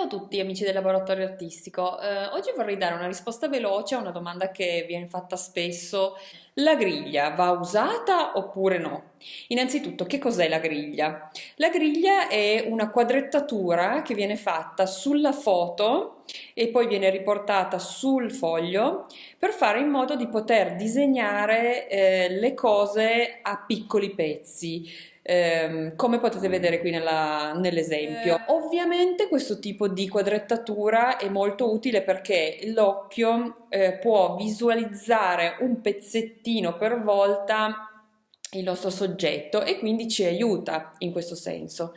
Ciao a tutti amici del laboratorio artistico. Oggi vorrei dare una risposta veloce a una domanda che viene fatta spesso. La griglia va usata oppure no? Innanzitutto, che cos'è la griglia? La griglia è una quadrettatura che viene fatta sulla foto e poi viene riportata sul foglio per fare in modo di poter disegnare le cose a piccoli pezzi. Come potete vedere qui nell'esempio. Ovviamente questo tipo di quadrettatura è molto utile perché l'occhio può visualizzare un pezzettino per volta il nostro soggetto e quindi ci aiuta in questo senso.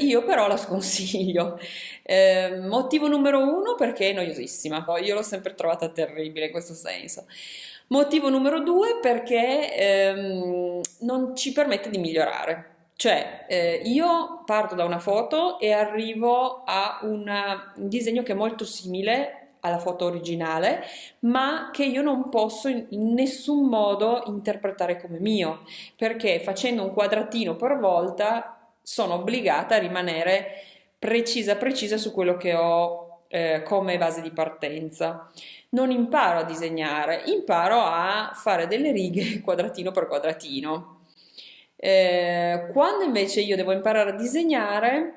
Io però la sconsiglio. Motivo numero uno perché è noiosissima. Io l'ho sempre trovata terribile in questo senso. Motivo numero due perché non ci permette di migliorare. Cioè, io parto da una foto e arrivo a un disegno che è molto simile alla foto originale, ma che io non posso in nessun modo interpretare come mio, perché facendo un quadratino per volta sono obbligata a rimanere precisa su quello che ho come base di partenza. Non imparo a disegnare, imparo a fare delle righe quadratino per quadratino. Quando invece io devo imparare a disegnare,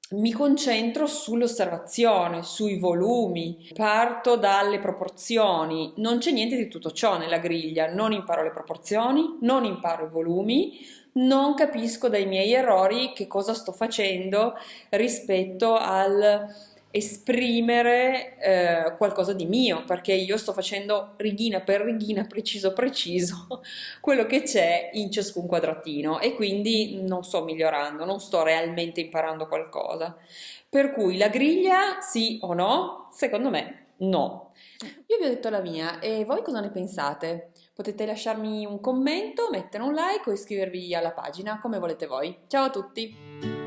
mi concentro sull'osservazione, sui volumi, parto dalle proporzioni. Non c'è niente di tutto ciò nella griglia, non imparo le proporzioni, non imparo i volumi, non capisco dai miei errori che cosa sto facendo rispetto al esprimere qualcosa di mio, perché io sto facendo righina per righina, preciso quello che c'è in ciascun quadratino e quindi non sto migliorando, non sto realmente imparando qualcosa. Per cui la griglia sì o no? Secondo me no. Io vi ho detto la mia e voi cosa ne pensate? Potete lasciarmi un commento, mettere un like o iscrivervi alla pagina come volete voi. Ciao a tutti!